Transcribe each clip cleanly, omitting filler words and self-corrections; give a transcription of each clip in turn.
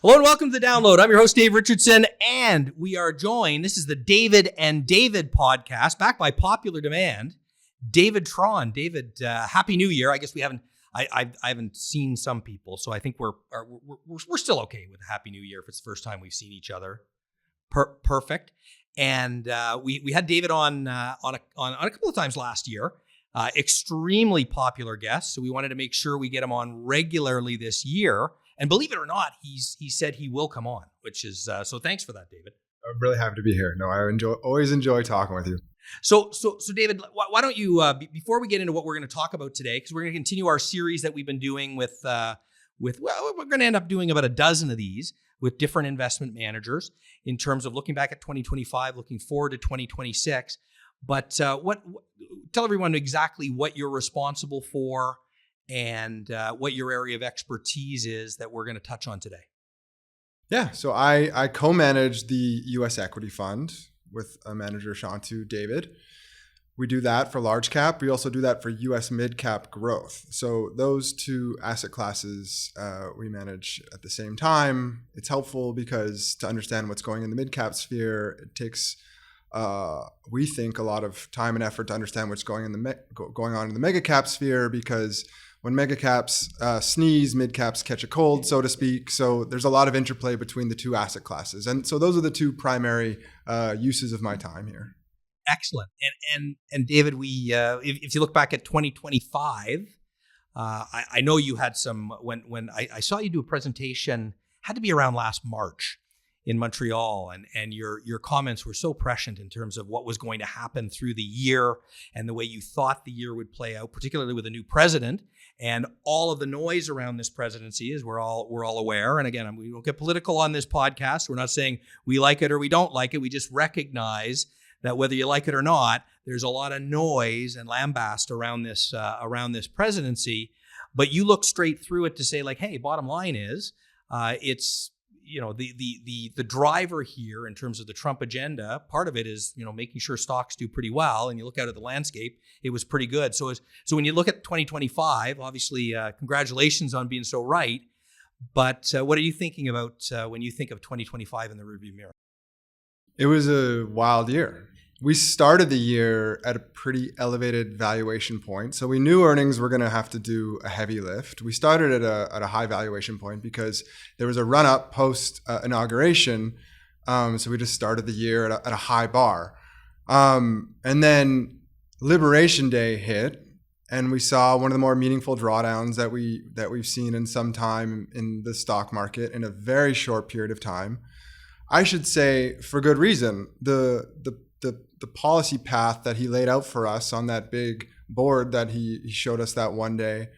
Hello and welcome to The Download. I'm your host, Dave Richardson, and we are joined. This is the David and David podcast, backed by popular demand. David Tron. David, Happy New Year. I guess we haven't. I haven't seen some people, so I think we're still okay with Happy New Year if it's the first time we've seen each other. Perfect. And we had David on a couple of times last year. Extremely popular guest, so we wanted to make sure we get him on regularly this year. And believe it or not, he said he will come on, which is so. Thanks for that, David. I'm really happy to be here. No, I always enjoy talking with you. So David, why don't you before we get into what we're going to talk about today, because we're going to continue our series that we've been doing with we're going to end up doing about a dozen of these with different investment managers in terms of looking back at 2025, looking forward to 2026. But tell everyone exactly what you're responsible for and what your area of expertise is that we're going to touch on today. Yeah, so I co-manage the U.S. equity fund with a manager, Shantu David. We do that for large cap. We also do that for U.S. mid cap growth. So those two asset classes we manage at the same time. It's helpful because to understand what's going in the mid cap sphere, it takes we think a lot of time and effort to understand what's going on in the mega cap sphere, because when mega caps sneeze, mid caps catch a cold, so to speak. So there's a lot of interplay between the two asset classes. And so those are the two primary uses of my time here. Excellent. And David, we if you look back at 2025, I know you had some, when I saw you do a presentation, had to be around last March in Montreal, and your comments were so prescient in terms of what was going to happen through the year and the way you thought the year would play out, particularly with a new president and all of the noise around this presidency, as we're all aware. And again, we don't get political on this podcast. We're not saying we like it or we don't like it. We just recognize that whether you like it or not, there's a lot of noise and lambast around this presidency. But you look straight through it to say, like, hey, bottom line is, it's, you know, the driver here in terms of the Trump agenda, part of it is, you know, making sure stocks do pretty well. And you look out at the landscape, it was pretty good. So when you look at 2025, obviously, congratulations on being so right. But what are you thinking about when you think of 2025 in the rearview mirror? It was a wild year. We started the year at a pretty elevated valuation point. So we knew earnings were going to have to do a heavy lift. We started at a high valuation point because there was a run up post inauguration. So we just started the year at a high bar. And then Liberation Day hit, and we saw one of the more meaningful drawdowns that we've seen in some time in the stock market in a very short period of time. I should say for good reason. The policy path that he laid out for us on that big board that he showed us that one day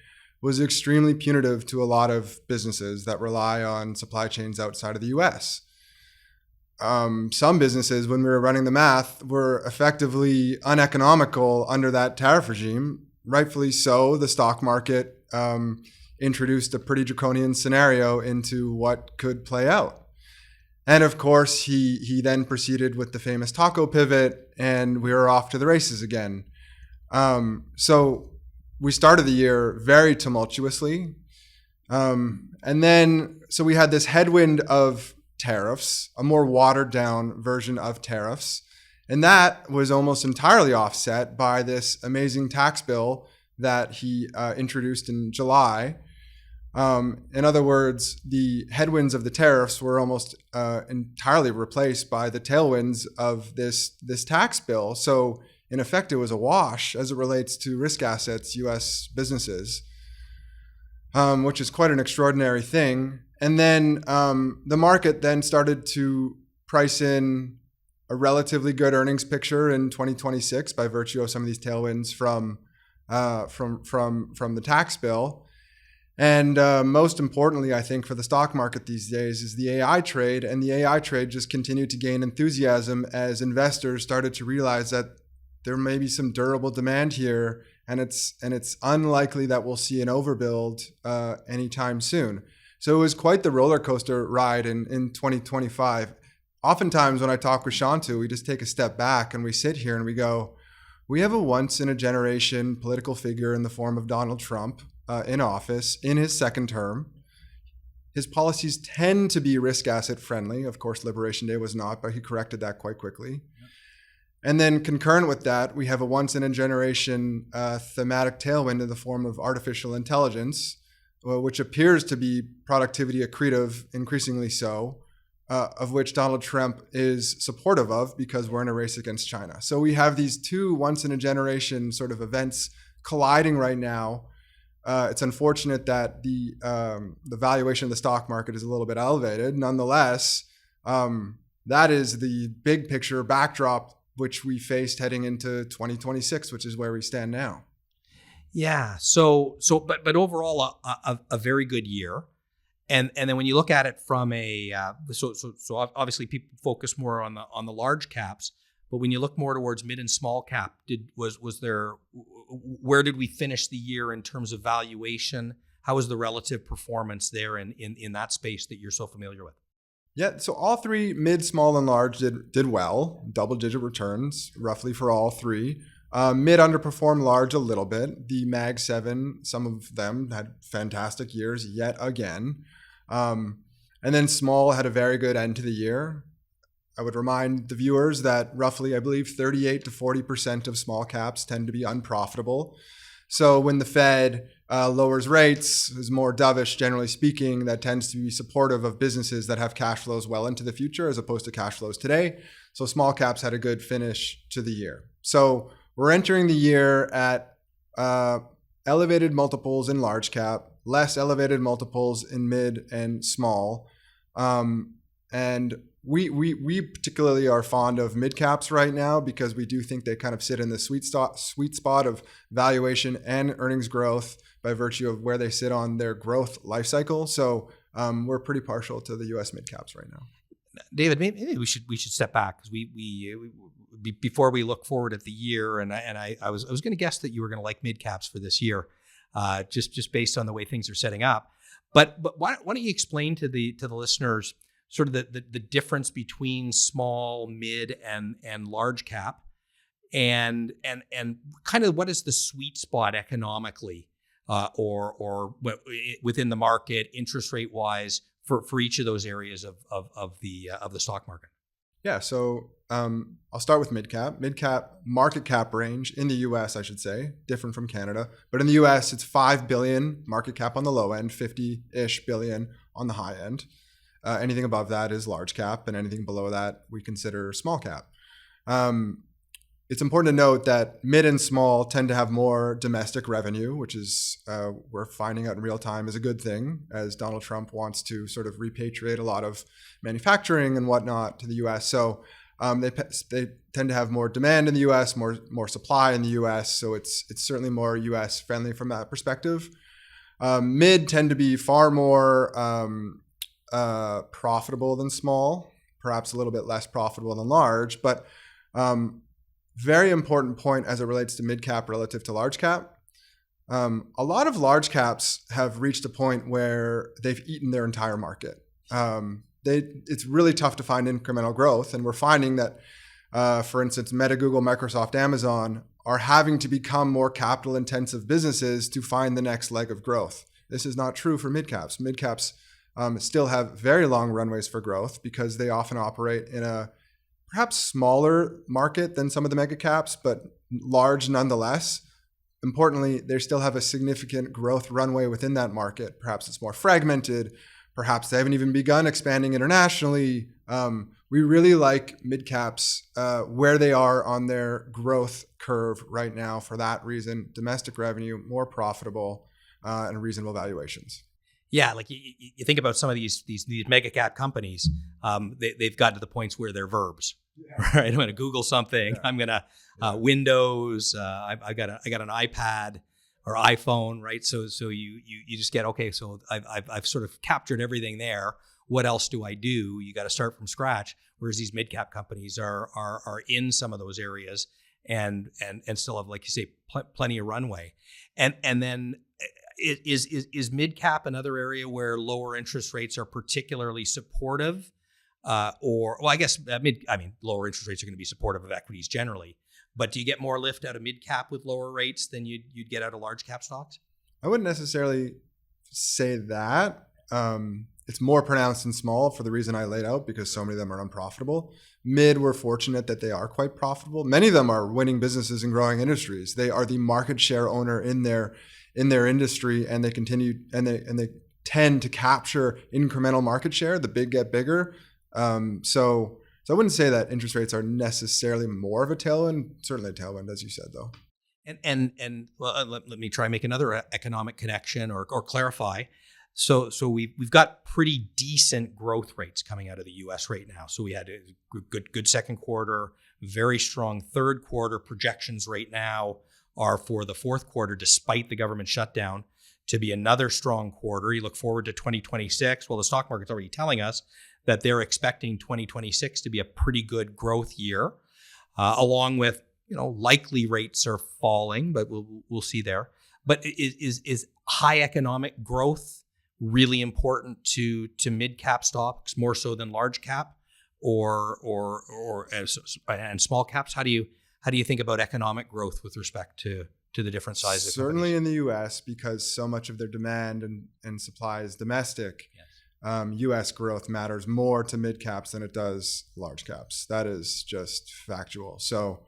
was extremely punitive to a lot of businesses that rely on supply chains outside of the US. Some businesses, when we were running the math, were effectively uneconomical under that tariff regime. Rightfully so. The stock market introduced a pretty draconian scenario into what could play out. And of course, he then proceeded with the famous taco pivot, and we were off to the races again. So we started the year very tumultuously. And then, so we had this headwind of tariffs, a more watered down version of tariffs. And that was almost entirely offset by this amazing tax bill that he introduced in July. In other words, the headwinds of the tariffs were almost entirely replaced by the tailwinds of this tax bill. So in effect, it was a wash as it relates to risk assets, U.S. businesses, which is quite an extraordinary thing. And then the market then started to price in a relatively good earnings picture in 2026 by virtue of some of these tailwinds from the tax bill. And most importantly, I think for the stock market these days is the AI trade. And the AI trade just continued to gain enthusiasm as investors started to realize that there may be some durable demand here, and it's unlikely that we'll see an overbuild anytime soon. So it was quite the roller coaster ride in 2025. Oftentimes when I talk with Shantu, we just take a step back and we sit here and we go, we have a once in a generation political figure in the form of Donald Trump in office in his second term. his policies tend to be risk asset friendly. Of course, Liberation Day was not, but he corrected that quite quickly. And then concurrent with that, we have a once-in-a-generation thematic tailwind in the form of artificial intelligence, which appears to be productivity accretive, increasingly so, of which Donald Trump is supportive of because we're in a race against China. So we have these two once-in-a-generation sort of events colliding right now. It's unfortunate that the valuation of the stock market is a little bit elevated. Nonetheless, that is the big picture backdrop which we faced heading into 2026, which is where we stand now. Yeah. But overall, a very good year. And then when you look at it from so obviously people focus more on the large caps, but when you look more towards mid and small cap, where did we finish the year in terms of valuation? How was the relative performance there in that space that you're so familiar with? Yeah, so all three, mid, small, and large, did well. Double-digit returns, roughly for all three. Mid underperformed large a little bit. The Mag 7, some of them had fantastic years yet again. And then small had a very good end to the year. I would remind the viewers that roughly, I believe, 38 to 40% of small caps tend to be unprofitable. So when the Fed lowers rates, is more dovish, generally speaking, that tends to be supportive of businesses that have cash flows well into the future as opposed to cash flows today. So small caps had a good finish to the year. So we're entering the year at elevated multiples in large cap, less elevated multiples in mid and small. And we particularly are fond of mid caps right now because we do think they kind of sit in the sweet spot of valuation and earnings growth by virtue of where they sit on their growth life cycle. So we're pretty partial to the U.S. mid caps right now. David, maybe we should step back because we before we look forward at the year, and I was going to guess that you were going to like mid caps for this year, just based on the way things are setting up. But why don't you explain to the listeners sort of the difference between small, mid, and large cap, and kind of what is the sweet spot economically, or within the market, interest rate wise, for each of those areas of the stock market. Yeah, so I'll start with mid cap. Mid cap market cap range in the U.S., I should say, different from Canada, but in the U.S. it's 5 billion market cap on the low end, 50-ish billion on the high end. Anything above that is large cap, and anything below that we consider small cap. It's important to note that mid and small tend to have more domestic revenue, which is we're finding out in real time is a good thing, as Donald Trump wants to sort of repatriate a lot of manufacturing and whatnot to the U.S. So they tend to have more demand in the U.S., more supply in the U.S. So it's certainly more U.S. friendly from that perspective. Mid tend to be far more profitable than small, perhaps a little bit less profitable than large, but very important point as it relates to mid cap relative to large cap. A lot of large caps have reached a point where they've eaten their entire market. It's really tough to find incremental growth, and we're finding that, for instance, Meta, Google, Microsoft, Amazon are having to become more capital intensive businesses to find the next leg of growth. This is not true for mid caps. Mid caps still have very long runways for growth because they often operate in a perhaps smaller market than some of the mega caps, but large nonetheless. Importantly, they still have a significant growth runway within that market. Perhaps it's more fragmented. Perhaps they haven't even begun expanding internationally. We really like mid caps where they are on their growth curve right now. For that reason, domestic revenue, more profitable, and reasonable valuations. Yeah, like you think about some of these mega cap companies, they've got to the points where they're verbs, right? I'm going to Google something. Yeah. I'm going to Windows. I got an iPad or iPhone, right? So you just get, okay, so I've sort of captured everything there. What else do I do? You got to start from scratch. Whereas these mid cap companies are in some of those areas and still have, like you say, plenty of runway. And then is mid cap another area where lower interest rates are particularly supportive, I guess lower interest rates are going to be supportive of equities generally, but do you get more lift out of mid cap with lower rates than you'd get out of large cap stocks? I wouldn't necessarily say that. It's more pronounced in small for the reason I laid out, because so many of them are unprofitable. Mid, we're fortunate that they are quite profitable. Many of them are winning businesses and growing industries. They are the market share owner in their industry, and they tend to capture incremental market share. The big get bigger. So I wouldn't say that interest rates are necessarily more of a tailwind. Certainly a tailwind, as you said, though. And well, let me try and make another economic connection or clarify. So we've got pretty decent growth rates coming out of the U.S. right now. So we had a good second quarter, very strong third quarter. Projections right now are for the fourth quarter, despite the government shutdown, to be another strong quarter. You look forward to 2026. Well, the stock market's already telling us that they're expecting 2026 to be a pretty good growth year, along with, likely rates are falling, but we'll see there. But is high economic growth really important to mid cap stocks more so than large cap, and small caps? How do you think about economic growth with respect to the different sizes? Certainly in the U.S., because so much of their demand and supply is domestic. Yes. U.S. growth matters more to mid caps than it does large caps. That is just factual. So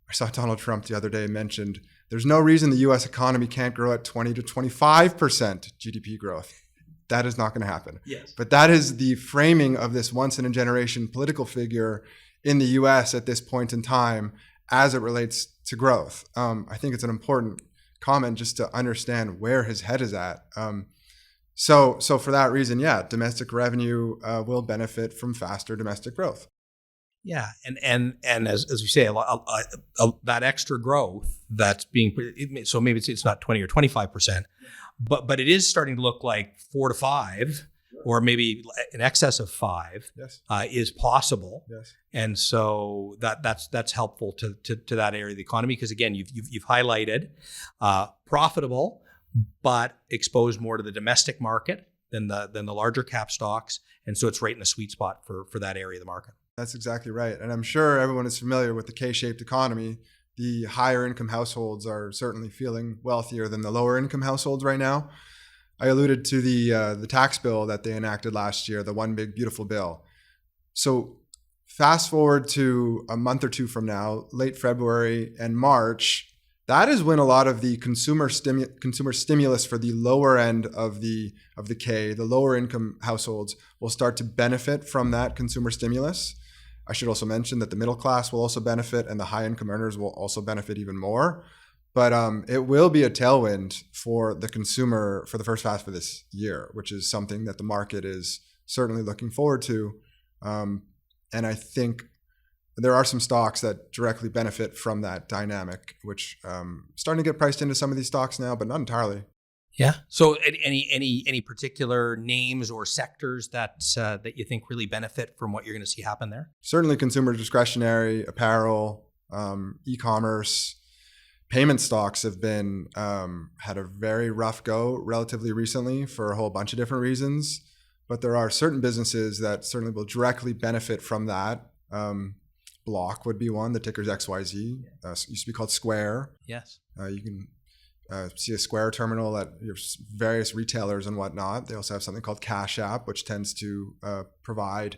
I saw Donald Trump the other day mentioned there's no reason the U.S. economy can't grow at 20 to 25% GDP growth. That is not going to happen. Yes. But that is the framing of this once-in-a-generation political figure in the U.S. at this point in time as it relates to growth. I think it's an important comment just to understand where his head is at. So for that reason, yeah, domestic revenue will benefit from faster domestic growth. Yeah, and as we say, that extra growth that's being, so maybe it's not 20 or 25%, but it is starting to look like 4 to 5, or maybe in excess of 5, yes. Is possible. Yes. And so that's helpful to that area of the economy, because again, you've highlighted profitable, but exposed more to the domestic market than the larger cap stocks, and so it's right in the sweet spot for that area of the market. That's exactly right. And I'm sure everyone is familiar with the K-shaped economy. The higher income households are certainly feeling wealthier than the lower income households right now. I alluded to the tax bill that they enacted last year, the One Big Beautiful Bill. So fast forward to a month or two from now, late February and March, that is when a lot of the consumer stimulus for the lower end of the K, the lower income households, will start to benefit from that consumer stimulus. I should also mention that the middle class will also benefit, and the high income earners will also benefit even more. But it will be a tailwind for the consumer for the first half of this year, which is something that the market is certainly looking forward to. And I think there are some stocks that directly benefit from that dynamic, which starting to get priced into some of these stocks now, but not entirely. Yeah. So any particular names or sectors that you think really benefit from what you're going to see happen there? Certainly consumer discretionary, apparel, e-commerce. Payment stocks have been had a very rough go relatively recently for a whole bunch of different reasons, but there are certain businesses that certainly will directly benefit from that. Block would be one. The ticker's XYZ. Used to be called Square. Yes. You can see a Square terminal at your various retailers and whatnot. They also have something called Cash App, which tends to provide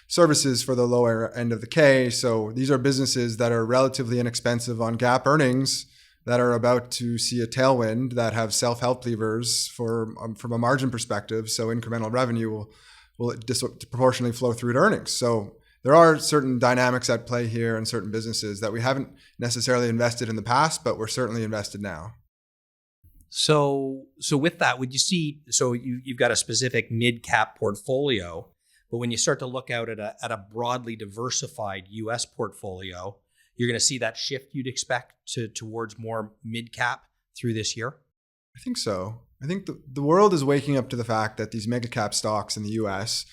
services for the lower end of the K. So these are businesses that are relatively inexpensive on GAAP earnings that are about to see a tailwind, that have self-help levers from a margin perspective. So incremental revenue will disproportionately flow through to earnings. So there are certain dynamics at play here in certain businesses that we haven't necessarily invested in the past, but we're certainly invested now. So with that, would you see, so you've got a specific mid-cap portfolio, but when you start to look out at a broadly diversified U.S. portfolio, you're going to see that shift you'd expect towards more mid-cap through this year? I think so. I think the world is waking up to the fact that these mega-cap stocks in the U.S.,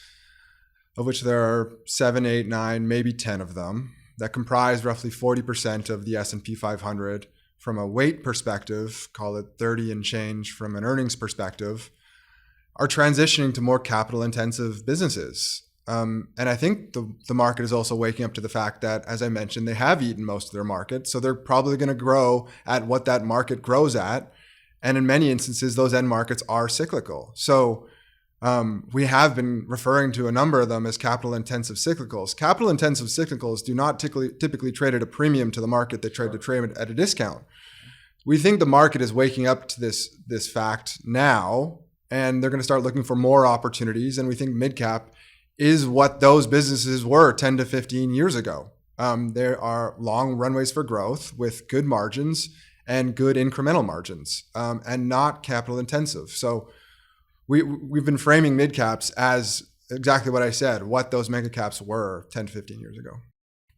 of which there are 7, 8, 9, maybe 10 of them, that comprise roughly 40% of the S&P 500 from a weight perspective, call it 30 and change from an earnings perspective, are transitioning to more capital-intensive businesses. And I think the market is also waking up to the fact that, as I mentioned, they have eaten most of their market, so they're probably going to grow at what that market grows at. And in many instances, those end markets are cyclical. So we have been referring to a number of them as capital-intensive cyclicals. Capital-intensive cyclicals do not typically trade at a premium to the market. They trade at a discount. We think the market is waking up to this fact now, and they're going to start looking for more opportunities. And we think mid-cap is what those businesses were 10 to 15 years ago. There are long runways for growth with good margins and good incremental margins, and not capital-intensive. So we've been framing mid-caps as exactly what I said, what those mega caps were 10 to 15 years ago.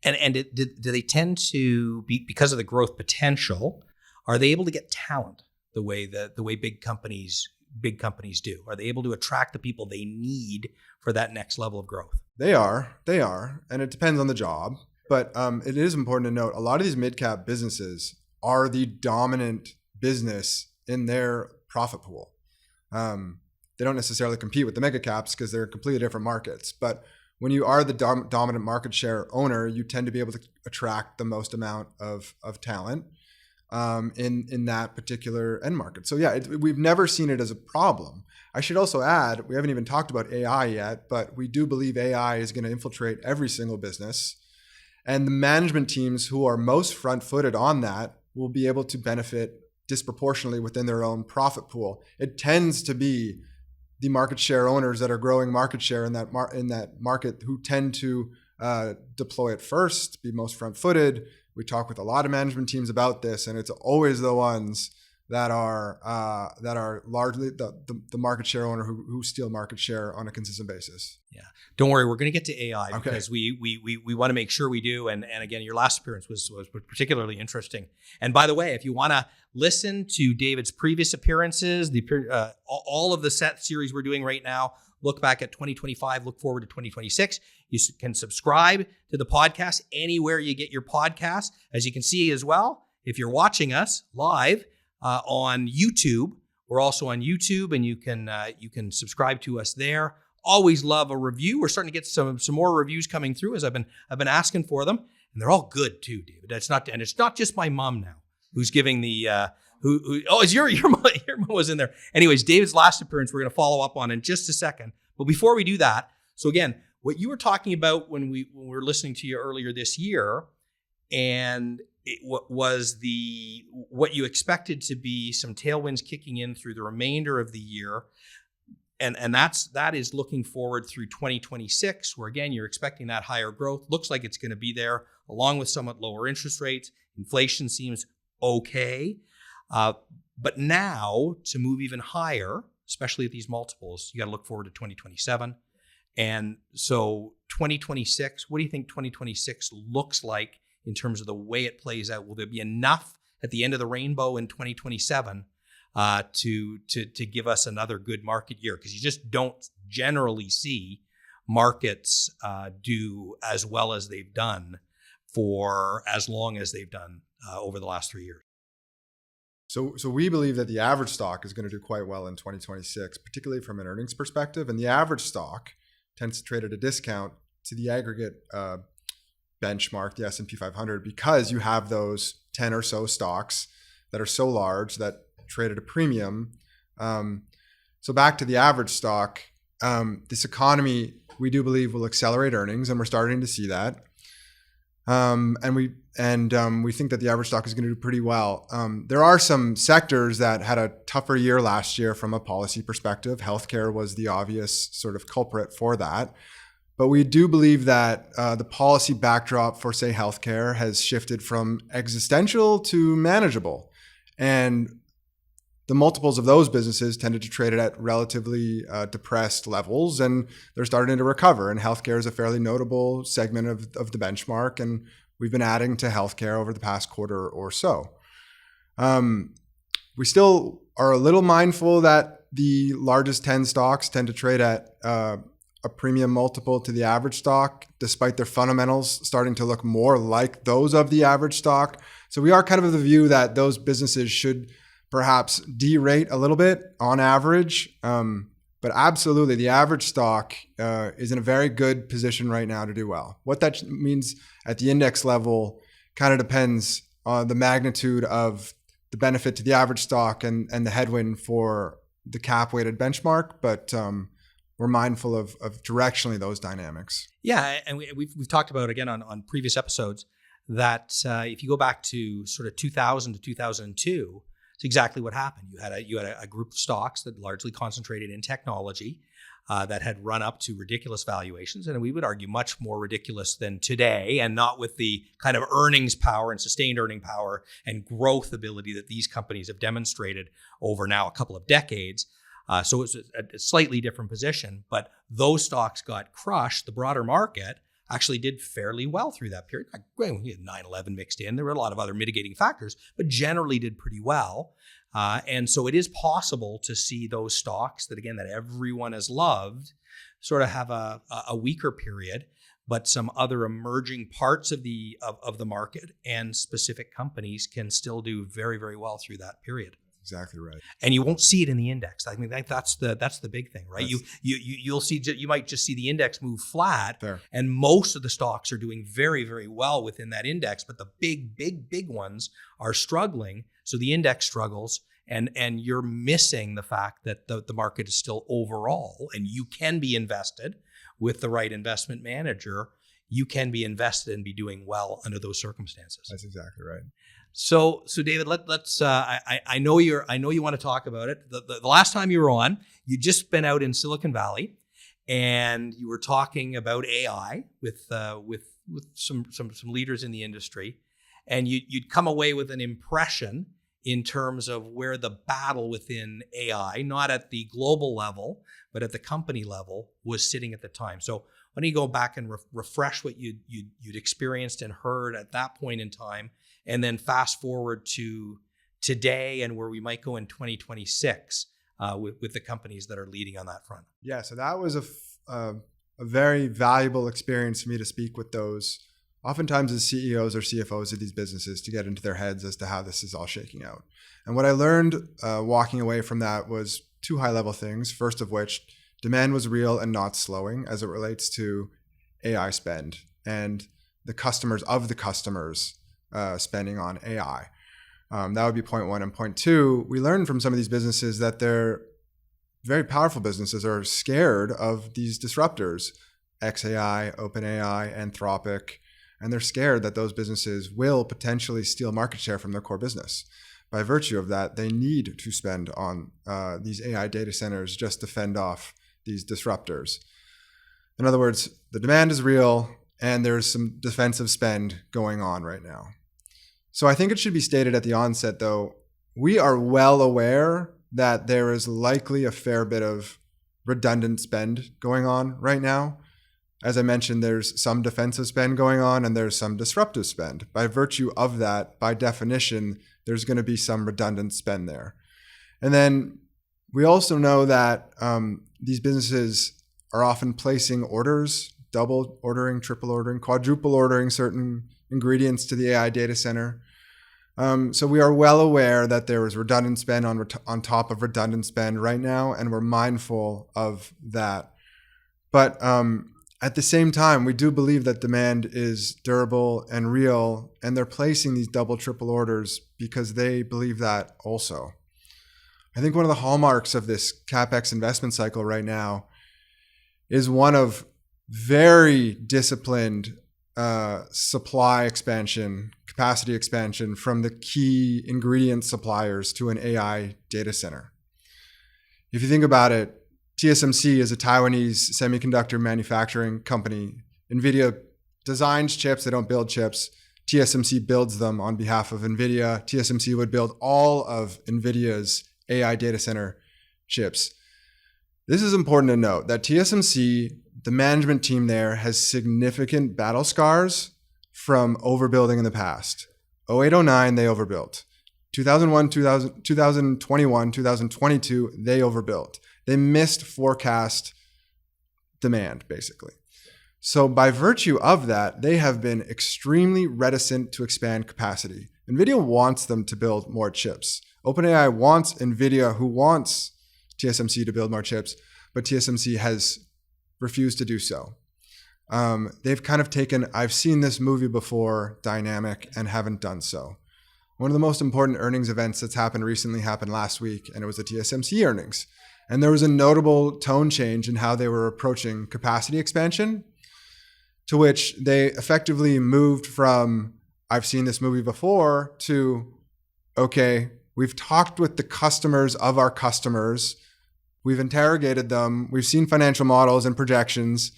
And do they tend to be, because of the growth potential, are they able to get talent the way big companies do? Are they able to attract the people they need for that next level of growth? They are, and it depends on the job. But it is important to note a lot of these mid-cap businesses are the dominant business in their profit pool. They don't necessarily compete with the mega caps because they're completely different markets. But when you are the dominant market share owner, you tend to be able to attract the most amount of talent in that particular end market. So yeah, we've never seen it as a problem. I should also add, we haven't even talked about AI yet, but we do believe AI is going to infiltrate every single business. And the management teams who are most front-footed on that will be able to benefit disproportionately within their own profit pool. It tends to be the market share owners that are growing market share in that market who tend to deploy it first, be most front-footed. We talk with a lot of management teams about this, and it's always the ones that are largely the market share owner who steal market share on a consistent basis. Yeah, don't worry, we're going to get to AI because we want to make sure we do. And again, your last appearance was particularly interesting. And by the way, if you want to listen to David's previous appearances, all of the set series we're doing right now, look back at 2025, look forward to 2026. You can subscribe to the podcast anywhere you get your podcast. As you can see as well, if you're watching us live on YouTube, we're also on YouTube, and you can subscribe to us there. Always love a review. We're starting to get some more reviews coming through as I've been asking for them, and they're all good too, David. It's not just my mom now who's giving the your mom was in there. Anyways, David's last appearance we're going to follow up on in just a second. But before we do that, so again, what you were talking about when we were listening to you earlier this year, and what you expected to be some tailwinds kicking in through the remainder of the year, and that is looking forward through 2026, where again you're expecting that higher growth. Looks like it's going to be there, along with somewhat lower interest rates. Inflation seems okay, but now to move even higher, especially at these multiples, you got to look forward to 2027. And so 2026, what do you think 2026 looks like in terms of the way it plays out? Will there be enough at the end of the rainbow in 2027 to give us another good market year? Because you just don't generally see markets do as well as they've done for as long as they've done over the last 3 years. So we believe that the average stock is going to do quite well in 2026, particularly from an earnings perspective. And the average stock tends to trade at a discount to the aggregate benchmark, the S&P 500, because you have those 10 or so stocks that are so large that trade at a premium. So back to the average stock, this economy, we do believe, will accelerate earnings, and we're starting to see that. And we think that the average stock is going to do pretty well. There are some sectors that had a tougher year last year from a policy perspective. Healthcare was the obvious sort of culprit for that. But we do believe that the policy backdrop for, say, healthcare has shifted from existential to manageable. And the multiples of those businesses tended to trade at relatively depressed levels, and they're starting to recover. And healthcare is a fairly notable segment of the benchmark, and we've been adding to healthcare over the past quarter or so. We still are a little mindful that the largest 10 stocks tend to trade at a premium multiple to the average stock, despite their fundamentals starting to look more like those of the average stock. So we are kind of the view that those businesses should perhaps derate a little bit on average. But absolutely, the average stock is in a very good position right now to do well. What that means at the index level kind of depends on the magnitude of the benefit to the average stock and the headwind for the cap-weighted benchmark. But we're mindful of directionally those dynamics. Yeah, and we've talked about, again, on previous episodes, that if you go back to sort of 2000 to 2002, it's exactly what happened. You had a group of stocks that largely concentrated in technology that had run up to ridiculous valuations, and we would argue much more ridiculous than today, and not with the kind of earnings power and sustained earning power and growth ability that these companies have demonstrated over now a couple of decades. So it's a slightly different position, but those stocks got crushed. The broader market actually did fairly well through that period. We had 9/11 mixed in. There were a lot of other mitigating factors, but generally did pretty well. And so it is possible to see those stocks that everyone has loved sort of have a weaker period, but some other emerging parts of the market and specific companies can still do very, very well through that period. Exactly right. And you won't see it in the index. I mean, that's the big thing, right? You'll see, you might just see the index move flat. Fair. And most of the stocks are doing very, very well within that index, but the big ones are struggling. So the index struggles, and you're missing the fact that the market is still overall, and you can be invested with the right investment manager. You can be invested and be doing well under those circumstances. That's exactly right. So David, let's. I know you want to talk about it. The last time you were on, you just been out in Silicon Valley, and you were talking about AI with some leaders in the industry, and you'd come away with an impression in terms of where the battle within AI, not at the global level, but at the company level, was sitting at the time. So why don't you go back and refresh what you'd experienced and heard at that point in time, and then fast forward to today and where we might go in 2026 with the companies that are leading on that front. Yeah, so that was a very valuable experience for me to speak with those, oftentimes as CEOs or CFOs of these businesses, to get into their heads as to how this is all shaking out. And what I learned walking away from that was two high-level things. First of which, demand was real and not slowing as it relates to AI spend and the customers of the customers spending on AI. That would be point one. And point two, we learned from some of these businesses that they're very powerful businesses are scared of these disruptors, xAI, OpenAI, Anthropic, and they're scared that those businesses will potentially steal market share from their core business. By virtue of that, they need to spend on these AI data centers just to fend off these disruptors. In other words, the demand is real and there's some defensive spend going on right now. So I think it should be stated at the onset, though, we are well aware that there is likely a fair bit of redundant spend going on right now. As I mentioned, there's some defensive spend going on and there's some disruptive spend. By virtue of that, by definition, there's going to be some redundant spend there. And then we also know that these businesses are often placing orders, double ordering, triple ordering, quadruple ordering certain ingredients to the AI data center. So we are well aware that there is redundant spend on top of redundant spend right now, and we're mindful of that. But at the same time, we do believe that demand is durable and real, and they're placing these double, triple orders because they believe that also. I think one of the hallmarks of this CapEx investment cycle right now is one of very disciplined supply expansion, capacity expansion from the key ingredient suppliers to an AI data center. If you think about it, TSMC is a Taiwanese semiconductor manufacturing company. NVIDIA designs chips, they don't build chips. TSMC builds them on behalf of NVIDIA. TSMC would build all of NVIDIA's AI data center chips. This is important to note that TSMC, the management team there, has significant battle scars from overbuilding in the past. 0809, they overbuilt. 2001, 2021, 2022, they overbuilt. They missed forecast demand, basically. So by virtue of that, they have been extremely reticent to expand capacity. NVIDIA wants them to build more chips. OpenAI wants NVIDIA, who wants TSMC to build more chips, but TSMC has refused to do so. They've kind of taken, I've seen this movie before, dynamic, and haven't done so. One of the most important earnings events that's happened recently happened last week, and it was the TSMC earnings. And there was a notable tone change in how they were approaching capacity expansion, to which they effectively moved from, I've seen this movie before, to, okay, we've talked with the customers of our customers. We've interrogated them. We've seen financial models and projections.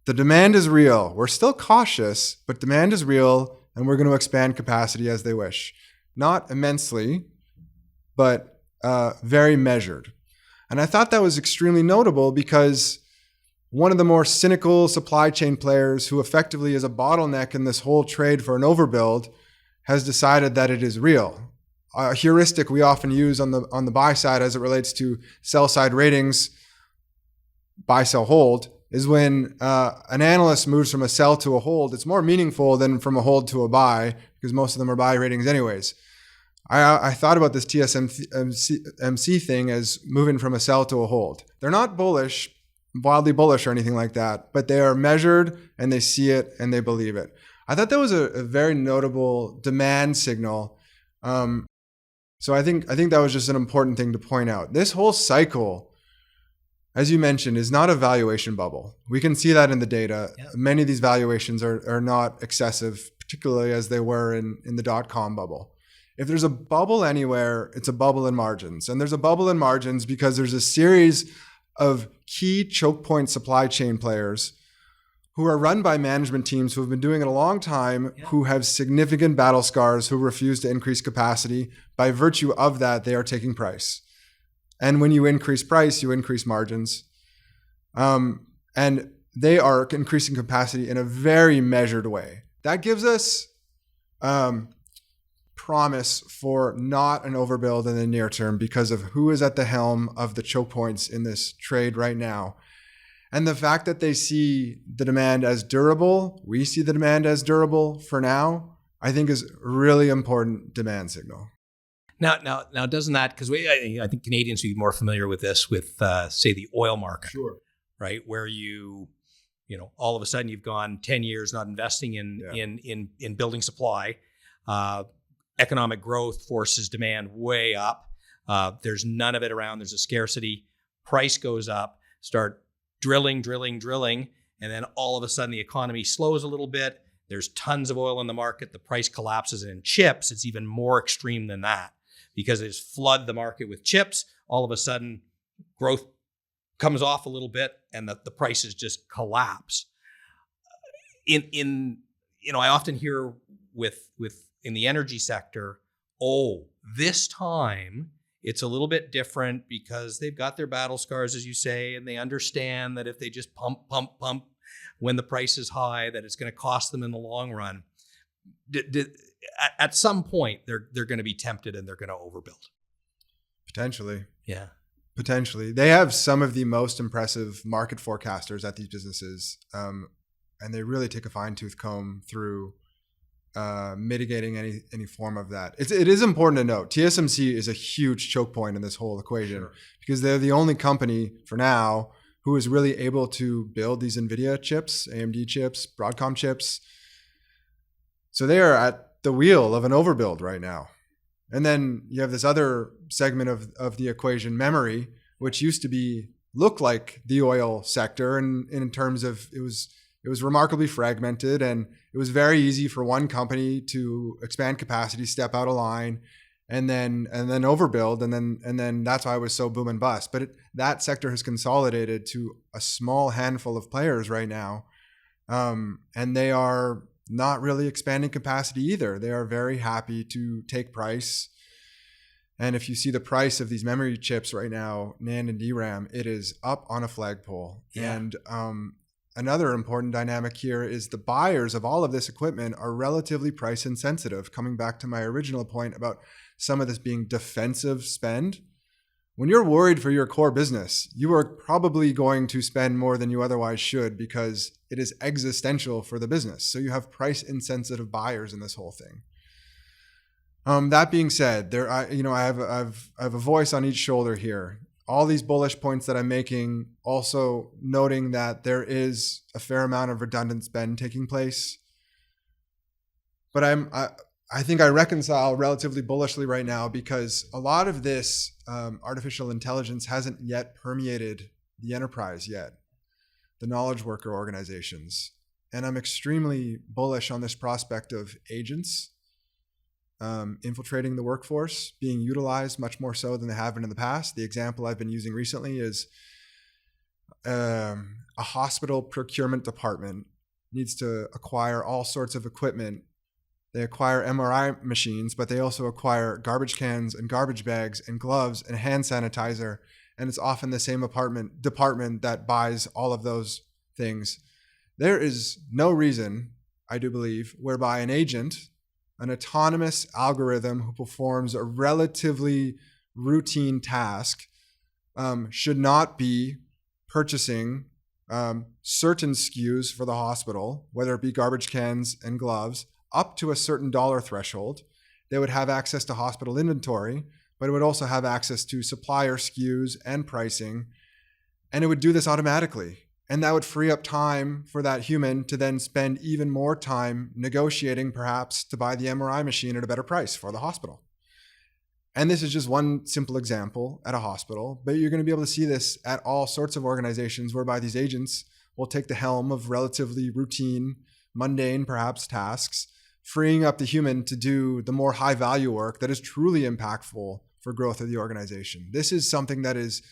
The demand is real. We're still cautious, but demand is real, and we're going to expand capacity as they wish. Not immensely, but very measured. And I thought that was extremely notable because one of the more cynical supply chain players who effectively is a bottleneck in this whole trade for an overbuild has decided that it is real. A heuristic we often use on the buy side as it relates to sell side ratings, buy, sell, hold, is when an analyst moves from a sell to a hold, it's more meaningful than from a hold to a buy because most of them are buy ratings anyways. I thought about this TSMC thing as moving from a sell to a hold. They're not bullish, wildly bullish or anything like that, but they are measured and they see it and they believe it. I thought that was a very notable demand signal. So I think that was just an important thing to point out. This whole cycle, as you mentioned, is not a valuation bubble. We can see that in the data. Yeah. Many of these valuations are not excessive, particularly as they were in the dot-com bubble. If there's a bubble anywhere, it's a bubble in margins. And there's a bubble in margins because there's a series of key choke point supply chain players who are run by management teams who have been doing it a long time, who have significant battle scars, who refuse to increase capacity. By virtue of that, they are taking price. And when you increase price, you increase margins. And they are increasing capacity in a very measured way. That gives us promise for not an overbuild in the near term because of who is at the helm of the choke points in this trade right now. And the fact that they see the demand as durable, we see the demand as durable for now, I think is a really important demand signal. Now, doesn't that, because I think Canadians would be more familiar with this with, say, the oil market, sure, right? Where you all of a sudden you've gone 10 years not investing in building supply. Economic growth forces demand way up. There's none of it around. There's a scarcity. Price goes up. Start drilling, and then all of a sudden the economy slows a little bit. There's tons of oil in the market. The price collapses. And in chips, it's even more extreme than that because they just flood the market with chips. All of a sudden, growth comes off a little bit, and the prices just collapse. I often hear with in the energy sector, this time it's a little bit different because they've got their battle scars, as you say, and they understand that if they just pump when the price is high, that it's going to cost them in the long run. At some point, they're going to be tempted and they're going to overbuild. Potentially. Yeah. Potentially. They have some of the most impressive market forecasters at these businesses, and they really take a fine-tooth comb through mitigating any form of that. It is important to note, TSMC is a huge choke point in this whole equation. Sure. Because they're the only company for now who is really able to build these NVIDIA chips, AMD chips, Broadcom chips. So they are at the wheel of an overbuild right now. And then you have this other segment of the equation, memory, which used to look like the oil sector, and in terms of it was remarkably fragmented, and it was very easy for one company to expand capacity, step out of line, and then overbuild, and then that's why it was so boom and bust. But that sector has consolidated to a small handful of players right now, and they are not really expanding capacity either. They are very happy to take price. And if you see the price of these memory chips right now, NAND and DRAM, it is up on a flagpole. Yeah. And another important dynamic here is the buyers of all of this equipment are relatively price insensitive. Coming back to my original point about some of this being defensive spend. When you're worried for your core business, you are probably going to spend more than you otherwise should because it is existential for the business. So you have price insensitive buyers in this whole thing. That being said, I have a voice on each shoulder here. All these bullish points that I'm making, also noting that there is a fair amount of redundant spend taking place. But I think I reconcile relatively bullishly right now because a lot of this artificial intelligence hasn't yet permeated the enterprise yet, the knowledge worker organizations. And I'm extremely bullish on this prospect of agents infiltrating the workforce, being utilized much more so than they have been in the past. The example I've been using recently is a hospital procurement department needs to acquire all sorts of equipment. They acquire MRI machines, but they also acquire garbage cans and garbage bags and gloves and hand sanitizer. And it's often the same department that buys all of those things. There is no reason, I do believe, whereby an agent, an autonomous algorithm who performs a relatively routine task, should not be purchasing certain SKUs for the hospital, whether it be garbage cans and gloves, up to a certain dollar threshold. They would have access to hospital inventory, but it would also have access to supplier SKUs and pricing. And it would do this automatically. And that would free up time for that human to then spend even more time negotiating, perhaps, to buy the MRI machine at a better price for the hospital. And this is just one simple example at a hospital, but you're going to be able to see this at all sorts of organizations whereby these agents will take the helm of relatively routine, mundane, perhaps, tasks, freeing up the human to do the more high value work that is truly impactful for growth of the organization. This is something that is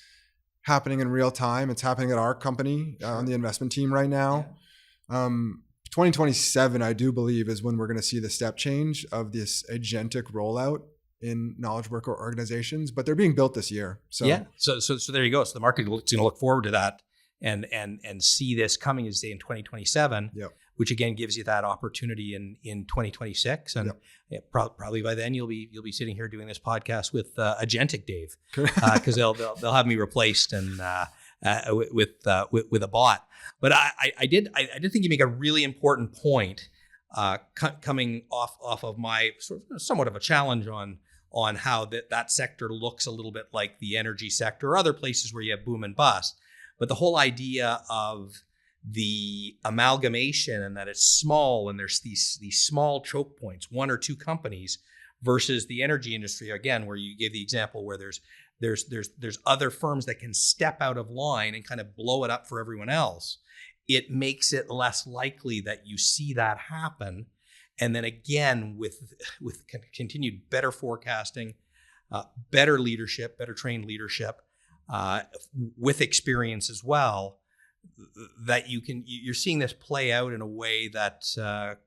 happening in real time. It's happening at our company on the investment team right now. 2027, I do believe, is when we're going to see the step change of this agentic rollout in knowledge worker organizations, but they're being built this year. So yeah, so there you go. So the market is going to look forward to that and see this coming, as they in 2027. Yep. Which again gives you that opportunity in 2026, and probably by then you'll be sitting here doing this podcast with Agentic Dave, because they'll have me replaced and with a bot. But I did think you make a really important point, coming off of my sort of somewhat of a challenge on how that sector looks a little bit like the energy sector or other places where you have boom and bust. But the whole idea of the amalgamation, and that it's small, and there's these small choke points, one or two companies, versus the energy industry, again, where you gave the example where there's other firms that can step out of line and kind of blow it up for everyone else. It makes it less likely that you see that happen. And then again, with continued better forecasting, better leadership, better trained leadership, with experience as well, that you're seeing this play out in a way that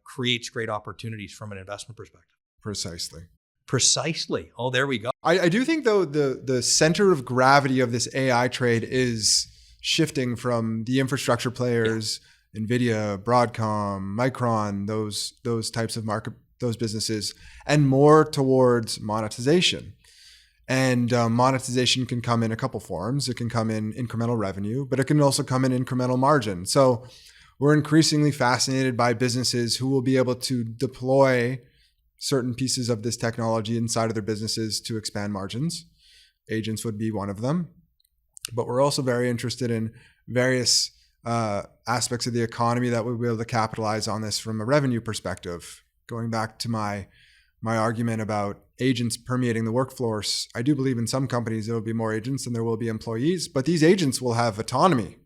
creates great opportunities from an investment perspective. Precisely. Oh, there we go. I do think, though, the center of gravity of this AI trade is shifting from the infrastructure players, NVIDIA, Broadcom, Micron, those types of market, those businesses, and more towards monetization. And monetization can come in a couple forms. It can come in incremental revenue, but it can also come in incremental margin. So we're increasingly fascinated by businesses who will be able to deploy certain pieces of this technology inside of their businesses to expand margins. Agents would be one of them. But we're also very interested in various aspects of the economy that would be able to capitalize on this from a revenue perspective. Going back to my argument about agents permeating the workforce, I do believe in some companies there will be more agents than there will be employees, but these agents will have autonomy.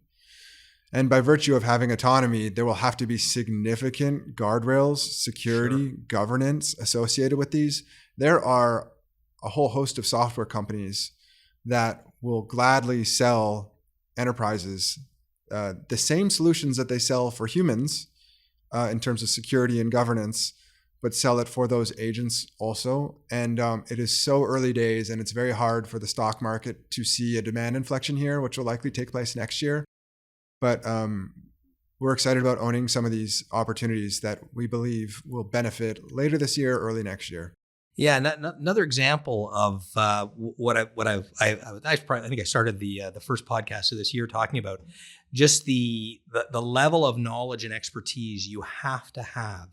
And by virtue of having autonomy, there will have to be significant guardrails, security, governance associated with these. There are a whole host of software companies that will gladly sell enterprises the same solutions that they sell for humans in terms of security and governance, but sell it for those agents also. And it is so early days, and it's very hard for the stock market to see a demand inflection here, which will likely take place next year. But we're excited about owning some of these opportunities that we believe will benefit later this year, early next year. Yeah, another example of I think I started the first podcast of this year talking about just the level of knowledge and expertise you have to have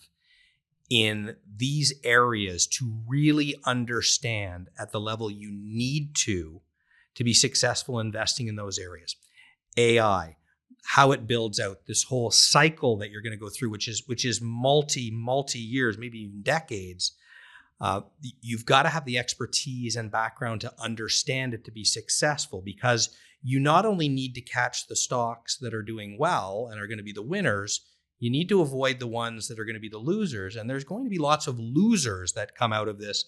in these areas to really understand at the level you need to be successful investing in those areas. AI, how it builds out this whole cycle that you're going to go through, which is multi years, maybe even decades, you've got to have the expertise and background to understand it to be successful, because you not only need to catch the stocks that are doing well and are going to be the winners, you need to avoid the ones that are going to be the losers. And there's going to be lots of losers that come out of this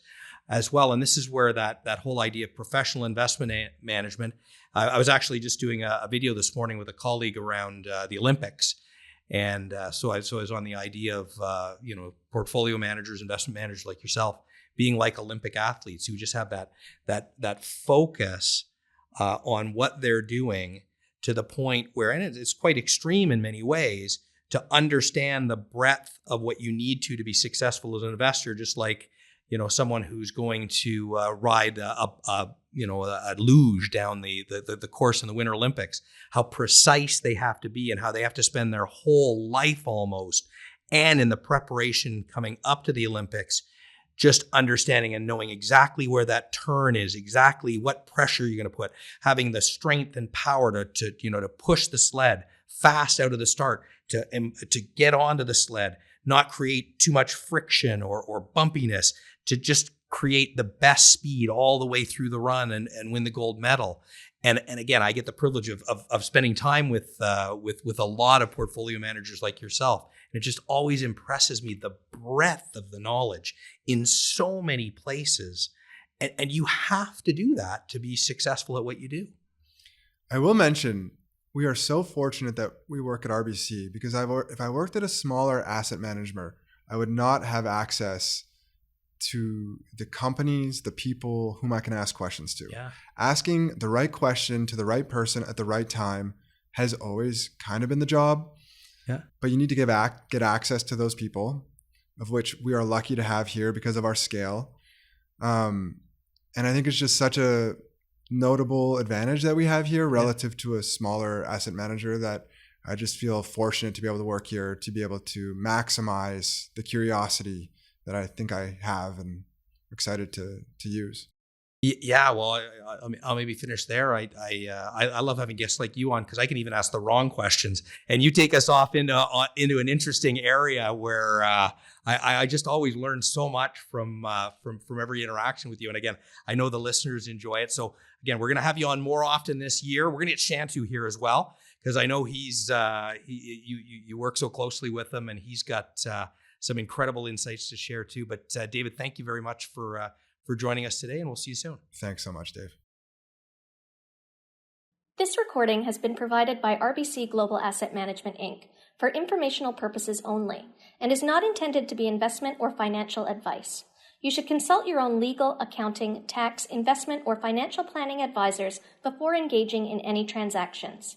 as well. And this is where that whole idea of professional investment management, I was actually just doing a video this morning with a colleague around the Olympics. And so I was on the idea of, portfolio managers, investment managers like yourself, being like Olympic athletes who just have that focus on what they're doing, to the point where, and it's quite extreme in many ways, to understand the breadth of what you need to be successful as an investor, just like, someone who's going to ride a luge down the course in the Winter Olympics, how precise they have to be and how they have to spend their whole life almost, and in the preparation coming up to the Olympics, just understanding and knowing exactly where that turn is, exactly what pressure you're going to put, having the strength and power to push the sled fast out of the start, to get onto the sled, not create too much friction or bumpiness, to just create the best speed all the way through the run and win the gold medal. And again, I get the privilege of spending time with a lot of portfolio managers like yourself. And it just always impresses me, the breadth of the knowledge in so many places. And you have to do that to be successful at what you do. I will mention, we are so fortunate that we work at RBC, because if I worked at a smaller asset manager, I would not have access to the companies, the people whom I can ask questions to. Yeah. Asking the right question to the right person at the right time has always kind of been the job. Yeah. But you need to get access to those people, of which we are lucky to have here because of our scale. And I think it's just such a notable advantage that we have here relative to a smaller asset manager, that I just feel fortunate to be able to work here, to be able to maximize the curiosity that I think I have and excited to use. Yeah, well, I'll maybe finish there. I love having guests like you on, because I can even ask the wrong questions, and you take us off into an interesting area where I just always learn so much from every interaction with you. And again, I know the listeners enjoy it. So again, we're going to have you on more often this year. We're going to get Shantu here as well, because I know you work so closely with him, and he's got some incredible insights to share too. But David, thank you very much for joining us today, and we'll see you soon. Thanks so much, Dave. This recording has been provided by RBC Global Asset Management, Inc. for informational purposes only, and is not intended to be investment or financial advice. You should consult your own legal, accounting, tax, investment, or financial planning advisors before engaging in any transactions.